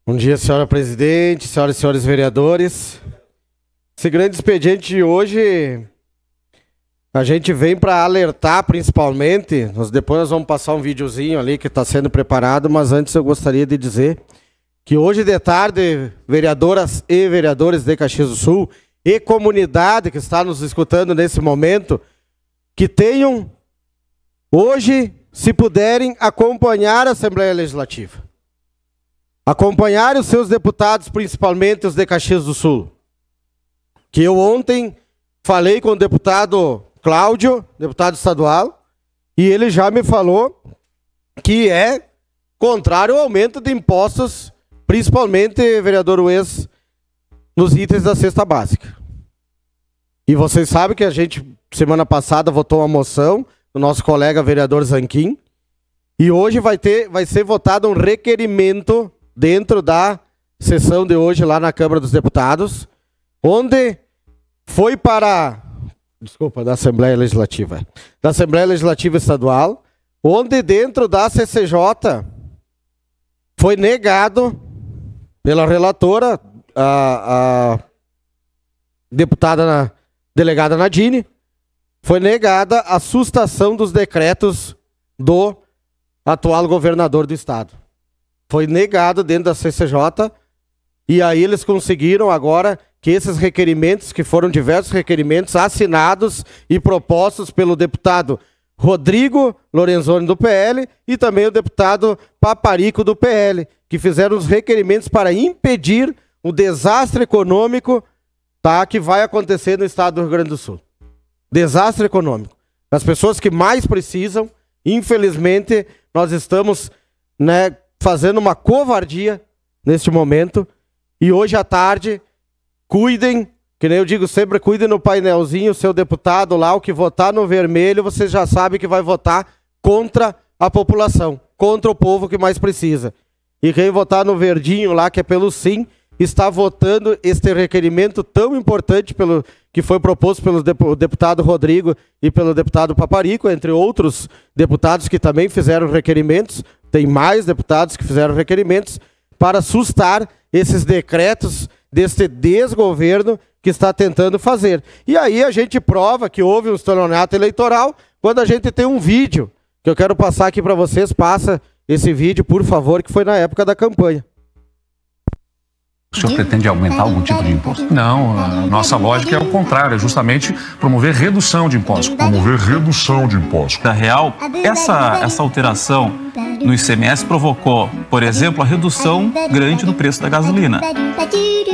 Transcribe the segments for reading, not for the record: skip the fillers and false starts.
Bom dia, senhora presidente, senhoras e senhores vereadores. Esse grande expediente de hoje, a gente vem para alertar principalmente, depois nós vamos passar um videozinho ali que está sendo preparado, mas antes eu gostaria de dizer que hoje de tarde, vereadoras e vereadores de Caxias do Sul e comunidade que está nos escutando nesse momento, que tenham hoje, se puderem, acompanhar a Assembleia Legislativa. Acompanhar os seus deputados, principalmente os de Caxias do Sul. Que eu ontem falei com o deputado Cláudio, deputado estadual, e ele já me falou que é contrário ao aumento de impostos, principalmente, vereador Ues, nos itens da cesta básica. E vocês sabem que a gente, semana passada, votou uma moção do nosso colega vereador Zanquim, e hoje vai ser votado um requerimento dentro da sessão de hoje lá na Câmara dos Deputados, onde foi para... Desculpa, da Assembleia Legislativa. Da Assembleia Legislativa Estadual, onde dentro da CCJ foi negado pela relatora, a deputada delegada Nadine, foi negada a sustação dos decretos do atual governador do estado. Foi negado dentro da CCJ, e aí eles conseguiram agora que esses requerimentos, que foram diversos requerimentos assinados e propostos pelo deputado Rodrigo Lorenzoni do PL e também o deputado Paparico do PL, que fizeram os requerimentos para impedir o desastre econômico, tá, que vai acontecer no estado do Rio Grande do Sul. Desastre econômico. As pessoas que mais precisam, infelizmente, nós estamos, né, fazendo uma covardia neste momento. E hoje à tarde, cuidem, que nem eu digo sempre, cuidem no painelzinho, o seu deputado lá, o que votar no vermelho, você já sabe que vai votar contra a população, contra o povo que mais precisa. E quem votar no verdinho lá, que é pelo sim, está votando este requerimento tão importante que foi proposto pelo deputado Rodrigo e pelo deputado Paparico, entre outros deputados que também fizeram requerimentos. Tem mais deputados que fizeram requerimentos para sustar esses decretos desse desgoverno que está tentando fazer. E aí a gente prova que houve um estelionato eleitoral quando a gente tem um vídeo, que eu quero passar aqui para vocês. Passa esse vídeo, por favor, que foi na época da campanha. O senhor pretende aumentar algum tipo de imposto? Não, a nossa lógica é o contrário, é justamente promover redução de impostos. Promover redução de impostos. Da real, essa alteração no ICMS provocou, por exemplo, a redução grande no preço da gasolina.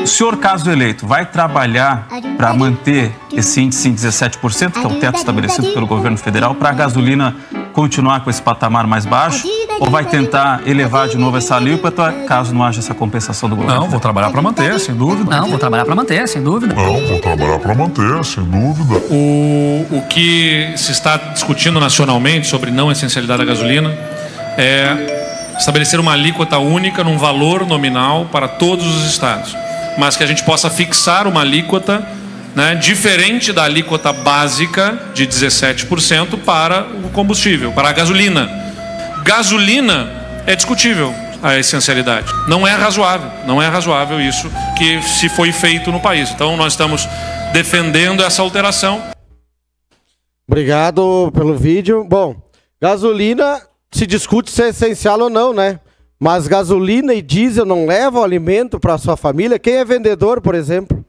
O senhor, caso eleito, vai trabalhar para manter esse índice em 17%, que é o teto estabelecido pelo governo federal, para a gasolina continuar com esse patamar mais baixo? Ou vai tentar elevar de novo essa alíquota, caso não haja essa compensação do governo? Não, vou trabalhar para manter, sem dúvida. Não, vou trabalhar para manter, sem dúvida. Não, vou trabalhar para manter, sem dúvida. O que se está discutindo nacionalmente sobre não essencialidade da gasolina é estabelecer uma alíquota única num valor nominal para todos os estados, mas que a gente possa fixar uma alíquota, né, diferente da alíquota básica de 17% para o combustível, para a gasolina. Gasolina é discutível a essencialidade. Não é razoável isso que se foi feito no país. Então nós estamos defendendo essa alteração. Obrigado pelo vídeo. Bom, gasolina se discute se é essencial ou não, né? Mas gasolina e diesel não levam alimento para a sua família? Quem é vendedor, por exemplo?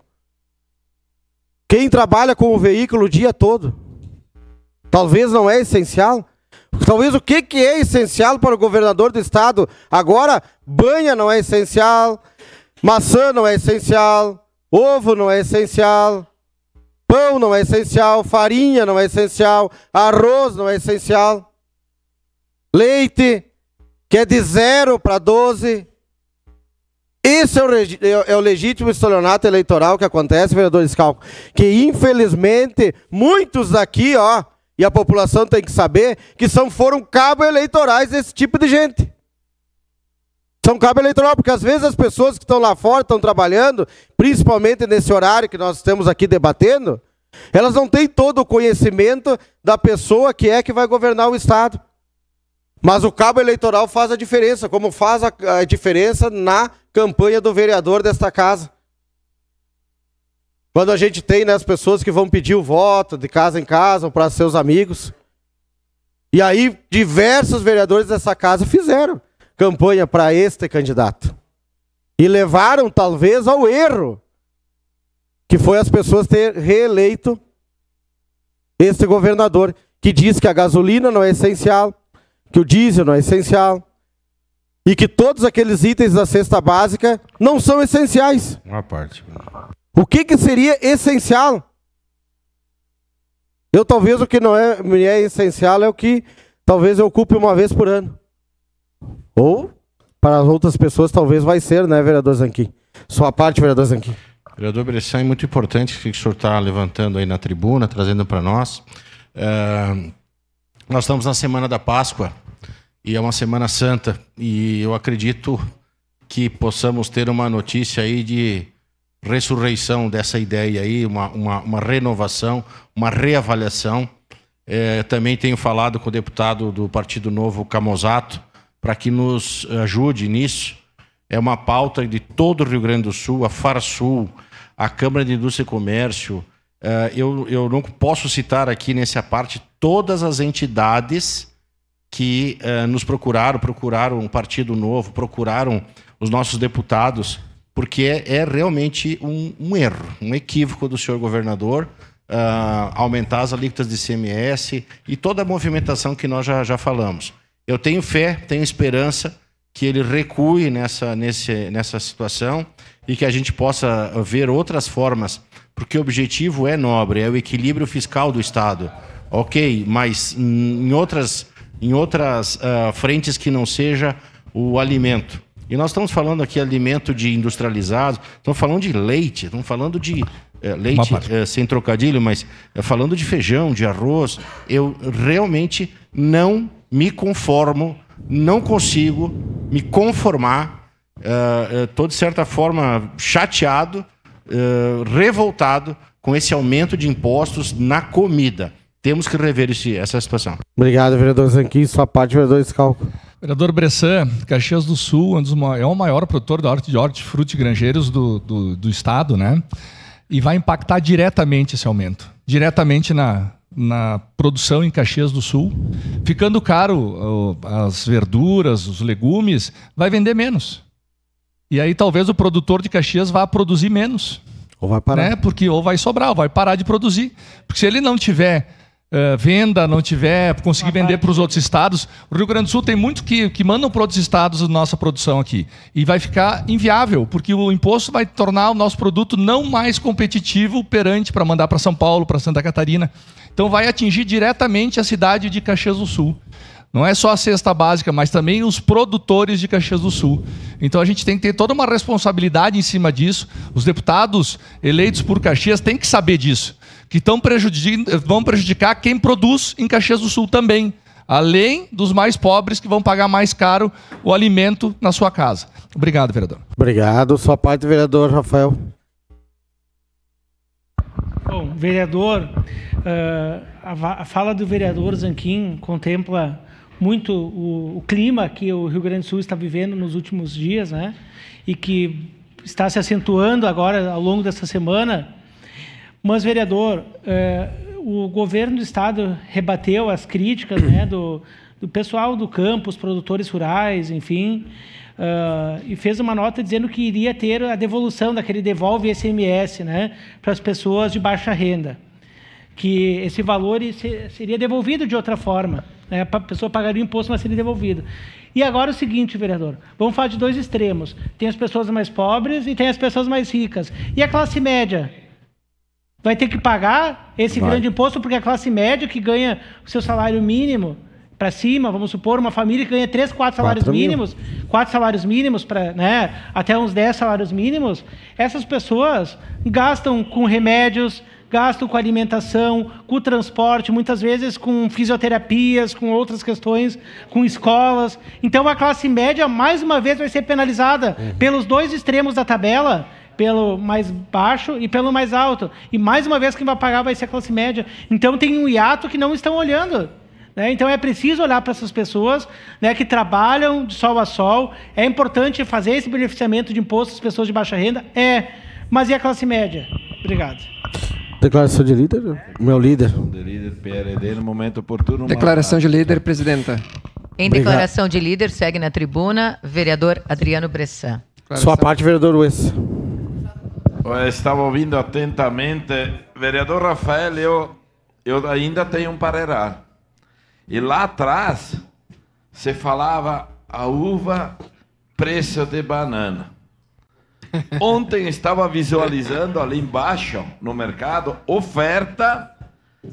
Quem trabalha com o veículo o dia todo? Talvez não é essencial? Talvez o que é essencial para o governador do estado? Agora, banha não é essencial, maçã não é essencial, ovo não é essencial, pão não é essencial, farinha não é essencial, arroz não é essencial, leite, que é de 0 para 12. Esse é o legítimo estelionato eleitoral que acontece, vereador Scalco, que infelizmente muitos daqui, ó, e a população tem que saber que foram cabos eleitorais desse tipo de gente. São cabo eleitoral, porque às vezes as pessoas que estão lá fora, estão trabalhando, principalmente nesse horário que nós estamos aqui debatendo, elas não têm todo o conhecimento da pessoa que vai governar o estado. Mas o cabo eleitoral faz a diferença, como faz a diferença na campanha do vereador desta casa. Quando a gente tem, né, as pessoas que vão pedir o voto de casa em casa para seus amigos. E aí diversos vereadores dessa casa fizeram campanha para este candidato. E levaram talvez ao erro, que foi as pessoas ter reeleito este governador, que diz que a gasolina não é essencial, que o diesel não é essencial, e que todos aqueles itens da cesta básica não são essenciais. Uma parte. O que seria essencial? Talvez o que não é, me é essencial é o que talvez eu ocupe uma vez por ano. Ou, para as outras pessoas, talvez vai ser, né, vereador Zanquim? Sua parte, vereador Zanquim. Vereador Bressan, é muito importante que o senhor está levantando aí na tribuna, trazendo para nós. Nós estamos na Semana da Páscoa, e é uma Semana Santa, e eu acredito que possamos ter uma notícia aí de ressurreição dessa ideia aí, uma renovação, uma reavaliação. Também tenho falado com o deputado do Partido Novo, Camozato, para que nos ajude nisso. É uma pauta de todo o Rio Grande do Sul, a Farsul, a Câmara de Indústria e Comércio. Eu não posso citar aqui nessa parte todas as entidades que nos procuraram o Partido Novo, procuraram os nossos deputados, porque é realmente um erro, um equívoco do senhor governador aumentar as alíquotas de ICMS e toda a movimentação que nós já falamos. Eu tenho fé, tenho esperança que ele recue nessa situação e que a gente possa ver outras formas, porque o objetivo é nobre, é o equilíbrio fiscal do Estado. Ok, mas em outras frentes que não seja o alimento. E nós estamos falando aqui de alimento de industrializado, estamos falando de leite, estamos falando de leite sem trocadilho, mas falando de feijão, de arroz. Eu realmente não me conformo, não consigo me conformar. Estou, de certa forma, chateado, revoltado com esse aumento de impostos na comida. Temos que rever essa situação. Obrigado, vereador Zanquim. Sua parte, vereador Scalco. Vereador Bressan, Caxias do Sul é o maior produtor de hortifruti granjeiros do estado, né? E vai impactar diretamente esse aumento. Diretamente na produção em Caxias do Sul. Ficando caro as verduras, os legumes, vai vender menos. E aí talvez o produtor de Caxias vá produzir menos. Ou vai parar. Né? Porque ou vai sobrar, ou vai parar de produzir. Porque se ele não tiver venda, não tiver, conseguir vender para os outros estados, o Rio Grande do Sul tem muito que mandam para outros estados a nossa produção aqui. E vai ficar inviável, porque o imposto vai tornar o nosso produto não mais competitivo perante para mandar para São Paulo, para Santa Catarina. Então vai atingir diretamente a cidade de Caxias do Sul. Não é só a cesta básica, mas também os produtores de Caxias do Sul. Então a gente tem que ter toda uma responsabilidade em cima disso. Os deputados eleitos por Caxias têm que saber disso, que vão prejudicar quem produz em Caxias do Sul também, além dos mais pobres que vão pagar mais caro o alimento na sua casa. Obrigado, vereador. Obrigado. Sua parte, vereador Rafael. Bom, vereador, a fala do vereador Zanquim contempla muito o clima que o Rio Grande do Sul está vivendo nos últimos dias, né? E que está se acentuando agora ao longo dessa semana. Mas, vereador, o governo do estado rebateu as críticas, né, do pessoal do campo, os produtores rurais, enfim, e fez uma nota dizendo que iria ter a devolução daquele devolve ICMS, né, para as pessoas de baixa renda, que esse valor seria devolvido de outra forma, né, a pessoa pagaria o imposto, mas seria devolvido. E agora o seguinte, vereador, vamos falar de dois extremos. Tem as pessoas mais pobres e tem as pessoas mais ricas. E a classe média? Vai ter que pagar esse grande imposto, porque a classe média que ganha o seu salário mínimo para cima, vamos supor, uma família que ganha 3, 4 salários mínimos, 4 salários mínimos, né, até uns 10 salários mínimos, essas pessoas gastam com remédios, gastam com alimentação, com transporte, muitas vezes com fisioterapias, com outras questões, com escolas. Então a classe média, mais uma vez, vai ser penalizada pelos dois extremos da tabela, pelo mais baixo e pelo mais alto. E mais uma vez quem vai pagar vai ser a classe média. Então tem um hiato que não estão olhando. né? Então é preciso olhar para essas pessoas, né, que trabalham de sol a sol. É importante fazer esse beneficiamento de imposto às pessoas de baixa renda? Mas e a classe média? Obrigado. Declaração de líder? Meu líder. De líder PLD no momento oportuno. Declaração de líder, presidenta. Em declaração de líder, segue na tribuna, vereador Adriano Bressan. Sua parte, vereador Ues. Eu estava ouvindo atentamente. Vereador Rafael, eu ainda tenho um parecer. E lá atrás, você falava a uva, preço de banana. Ontem estava visualizando ali embaixo, no mercado, oferta,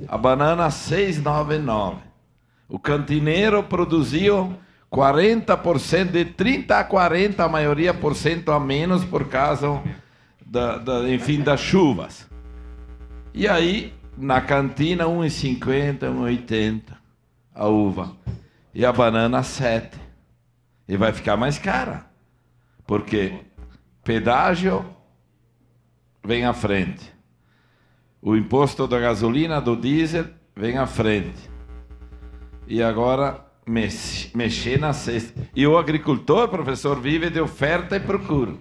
a banana 6,99. O cantineiro produziu 40%, de 30% a 40%, a maioria por cento a menos por causa, enfim, das chuvas. E aí, na cantina, 1,50, 1,80 a uva. E a banana 7. E vai ficar mais cara. Porque pedágio vem à frente. O imposto da gasolina, do diesel, vem à frente. E agora, mexer na cesta. E o agricultor, professor, vive de oferta e procura.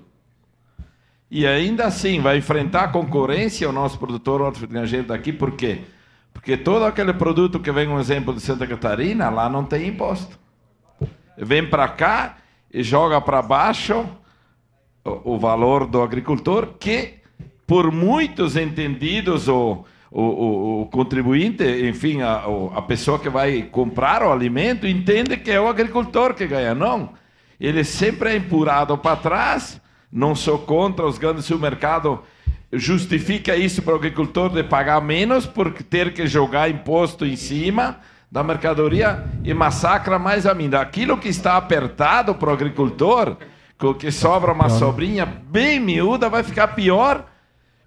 E ainda assim, vai enfrentar a concorrência o nosso produtor hortifrutícola daqui. Por quê? Porque todo aquele produto que vem, um exemplo de Santa Catarina, lá não tem imposto. Vem para cá e joga para baixo o valor do agricultor, que por muitos entendidos, o contribuinte, enfim, a pessoa que vai comprar o alimento, entende que é o agricultor que ganha. Não. Ele sempre é empurrado para trás. Não sou contra os grandes supermercados. Justifica isso para o agricultor de pagar menos por ter que jogar imposto em cima da mercadoria e massacra mais ainda. Aquilo que está apertado para o agricultor, que sobra uma sobrinha bem miúda, vai ficar pior,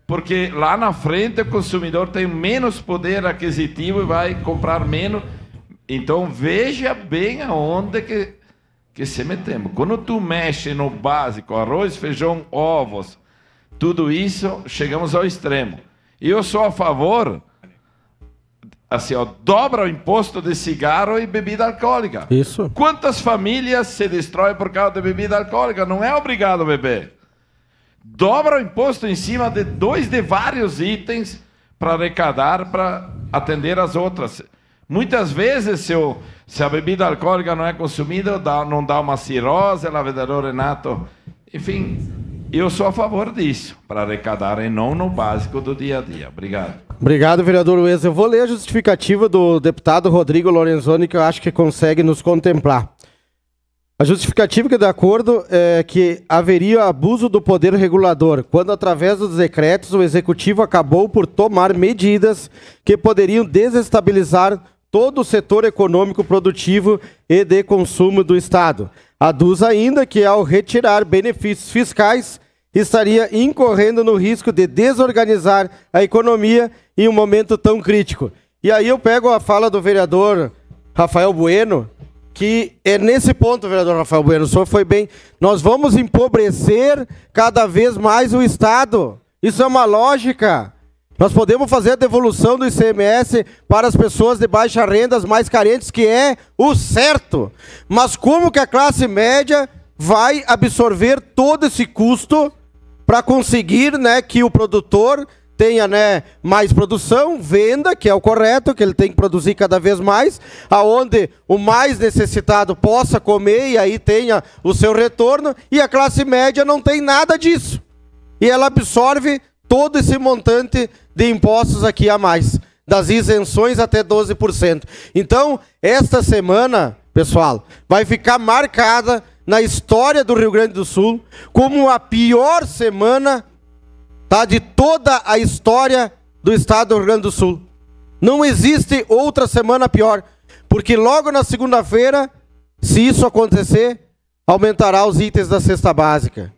porque lá na frente o consumidor tem menos poder aquisitivo e vai comprar menos. Então veja bem aonde que se metemos. Quando tu mexe no básico, arroz, feijão, ovos, tudo isso, chegamos ao extremo. E eu sou a favor, assim, dobra o imposto de cigarro e bebida alcoólica. Isso. Quantas famílias se destroem por causa de bebida alcoólica? Não é obrigado a beber. Dobra o imposto em cima de vários itens para arrecadar, para atender as outras. Muitas vezes, se a bebida alcoólica não é consumida, não dá uma cirrose, lá, vereador Renato. Enfim, eu sou a favor disso, para arrecadar e não no básico do dia a dia. Obrigado. Obrigado, vereador Ues. Eu vou ler a justificativa do deputado Rodrigo Lorenzoni, que eu acho que consegue nos contemplar. A justificativa que, de acordo, é que haveria abuso do poder regulador, quando, através dos decretos, o executivo acabou por tomar medidas que poderiam desestabilizar todo o setor econômico produtivo e de consumo do Estado. Aduz ainda que, ao retirar benefícios fiscais, estaria incorrendo no risco de desorganizar a economia em um momento tão crítico. E aí eu pego a fala do vereador Rafael Bueno, que é nesse ponto, vereador Rafael Bueno, o senhor foi bem. Nós vamos empobrecer cada vez mais o Estado. Isso é uma lógica. Nós podemos fazer a devolução do ICMS para as pessoas de baixa renda, as mais carentes, que é o certo. Mas como que a classe média vai absorver todo esse custo para conseguir, né, que o produtor tenha, né, mais produção, venda, que é o correto, que ele tem que produzir cada vez mais, aonde o mais necessitado possa comer e aí tenha o seu retorno, e a classe média não tem nada disso. E ela absorve todo esse montante de impostos aqui a mais, das isenções até 12%. Então, esta semana, pessoal, vai ficar marcada na história do Rio Grande do Sul como a pior semana, tá, de toda a história do estado do Rio Grande do Sul. Não existe outra semana pior, porque logo na segunda-feira, se isso acontecer, aumentará os itens da cesta básica.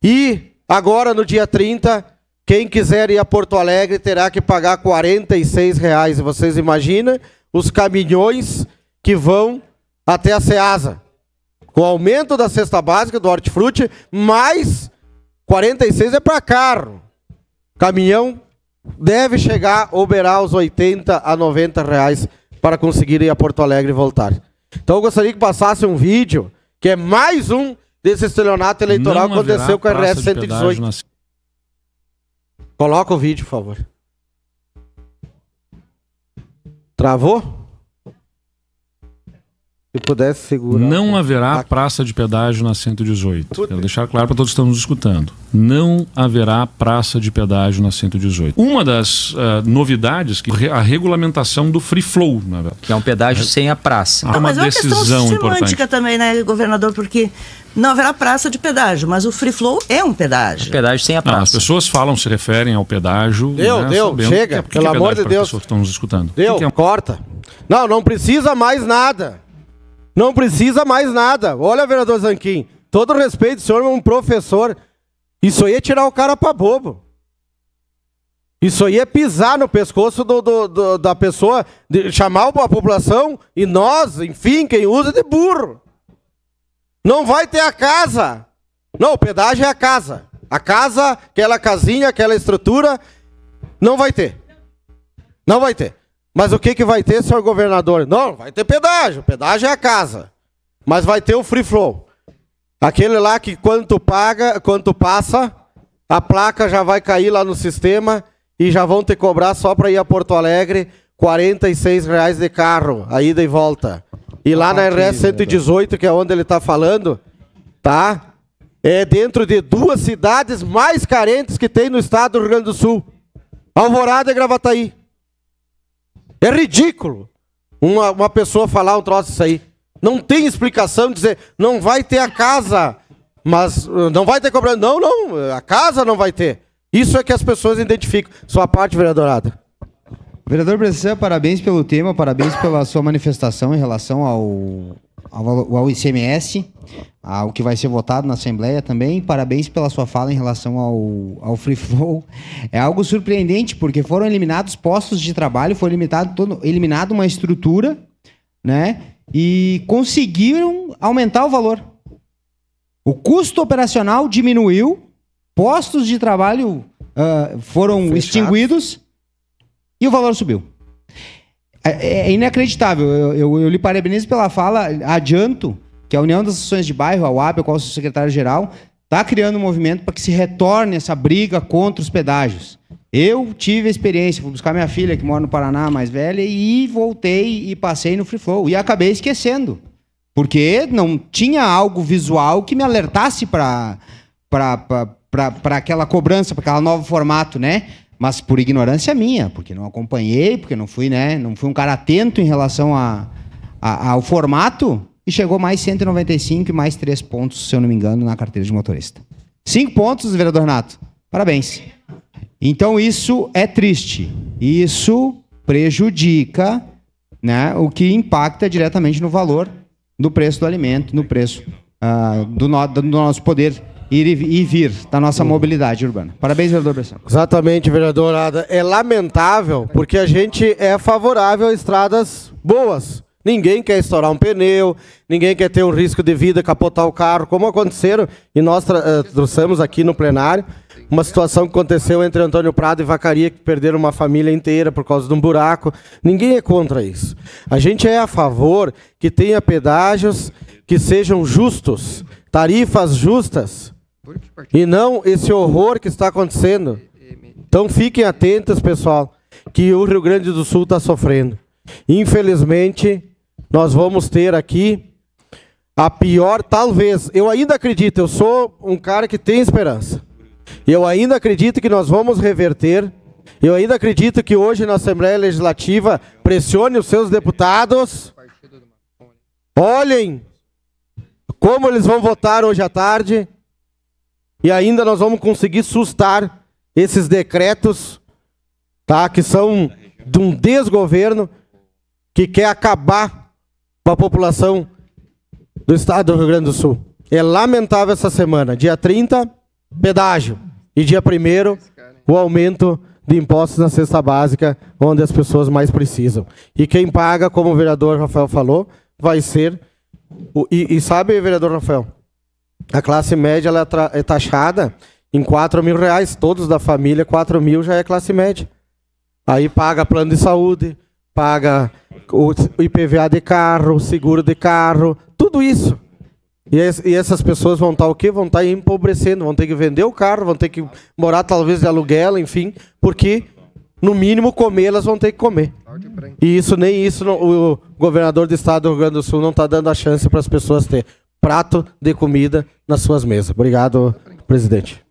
E agora no dia 30, quem quiser ir a Porto Alegre terá que pagar R$ 46,00. E vocês imaginam os caminhões que vão até a Ceasa. Com o aumento da cesta básica do hortifruti, mais 46 é para carro. Caminhão deve chegar a oberar os R$ 80 a R$ 90 para conseguir ir a Porto Alegre e voltar. Então eu gostaria que passasse um vídeo, que é mais um desse estelionato eleitoral que aconteceu com a RS 118. Coloca o vídeo, por favor. Travou? Se pudesse segurar. Não haverá praça de pedágio na 118. Quero deixar claro para todos que estão nos escutando. Não haverá praça de pedágio na 118. Uma das novidades que a regulamentação do free flow, na verdade. Que é um pedágio sem a praça. É uma decisão importante semântica também, né, governador? Porque não haverá praça de pedágio, mas o free flow é um pedágio. Pedágio sem a praça. As pessoas se referem ao pedágio. Deu, chega, pelo amor de Deus. Pessoas que estão nos escutando. Corta. Não precisa mais nada. Não precisa mais nada. Olha, vereador Zanquim, todo respeito, o senhor é um professor. Isso aí é tirar o cara pra bobo. Isso aí é pisar no pescoço da pessoa, chamar a população e nós, enfim, quem usa de burro. Não vai ter a casa. Não, o pedágio é a casa. A casa, aquela casinha, aquela estrutura, não vai ter. Não vai ter. Mas o que vai ter, senhor governador? Não, vai ter pedágio. Pedágio é a casa. Mas vai ter o free flow. Aquele lá que quando tu passa, a placa já vai cair lá no sistema e já vão te cobrar só para ir a Porto Alegre R$46 de carro, a ida e volta. E lá na RS 118, que é onde ele está falando, tá? É dentro de duas cidades mais carentes que tem no estado do Rio Grande do Sul. Alvorada e Gravataí. É ridículo uma pessoa falar um troço disso aí. Não tem explicação de dizer, não vai ter a casa, mas não vai ter cobrança. Não, a casa não vai ter. Isso é que as pessoas identificam. Sua parte, vereadorada. Vereador Bressan, parabéns pelo tema, parabéns pela sua manifestação em relação ao ICMS, ao que vai ser votado na Assembleia também. Parabéns pela sua fala em relação ao Free Flow. É algo surpreendente, porque foram eliminados postos de trabalho, foi eliminado uma estrutura, né? E conseguiram aumentar o valor. O custo operacional diminuiu, postos de trabalho foram extinguidos e o valor subiu. É inacreditável. Eu lhe parabenizo pela fala. Adianto que a União das Associações de Bairro, a UAB, a qual eu sou secretário-geral, está criando um movimento para que se retorne essa briga contra os pedágios. Eu tive a experiência, fui buscar minha filha, que mora no Paraná, mais velha, e voltei e passei no Free Flow. E acabei esquecendo. Porque não tinha algo visual que me alertasse para aquela cobrança, para aquele novo formato, né? Mas por ignorância minha, porque não acompanhei, porque não fui, né? Não fui um cara atento em relação ao formato, e chegou mais 195 e mais 3 pontos, se eu não me engano, na carteira de motorista. 5 pontos, vereador Renato. Parabéns. Então isso é triste. Isso prejudica, né, o que impacta diretamente no valor do preço do alimento, no preço do nosso poder ir e vir, da nossa mobilidade urbana. Parabéns, vereador Bressan. Exatamente, vereadorada. É lamentável, porque a gente é favorável a estradas boas. Ninguém quer estourar um pneu, ninguém quer ter um risco de vida, capotar o carro, como aconteceram, e nós trouxemos aqui no plenário, uma situação que aconteceu entre Antônio Prado e Vacaria, que perderam uma família inteira por causa de um buraco. Ninguém é contra isso. A gente é a favor que tenha pedágios que sejam justos, tarifas justas, e não esse horror que está acontecendo. Então fiquem atentos, pessoal, que o Rio Grande do Sul está sofrendo. Infelizmente, nós vamos ter aqui a pior, talvez, eu ainda acredito, eu sou um cara que tem esperança. Eu ainda acredito que nós vamos reverter. Eu ainda acredito que hoje na Assembleia Legislativa pressione os seus deputados. Olhem como eles vão votar hoje à tarde. E ainda nós vamos conseguir sustar esses decretos, tá, que são de um desgoverno que quer acabar com a população do estado do Rio Grande do Sul. É lamentável essa semana. Dia 30, pedágio. E dia 1º, o aumento de impostos na cesta básica, onde as pessoas mais precisam. E quem paga, como o vereador Rafael falou, vai ser... E sabe, vereador Rafael, a classe média ela é taxada em R$4.000. Todos da família, 4.000 já é classe média. Aí paga plano de saúde, paga o IPVA de carro, seguro de carro, tudo isso. E essas pessoas vão estar o quê? Vão estar empobrecendo, vão ter que vender o carro, vão ter que morar talvez de aluguel, enfim, porque no mínimo comer elas vão ter que comer. E isso nem isso o governador do estado do Rio Grande do Sul não está dando a chance para as pessoas ter prato de comida nas suas mesas. Obrigado, presidente.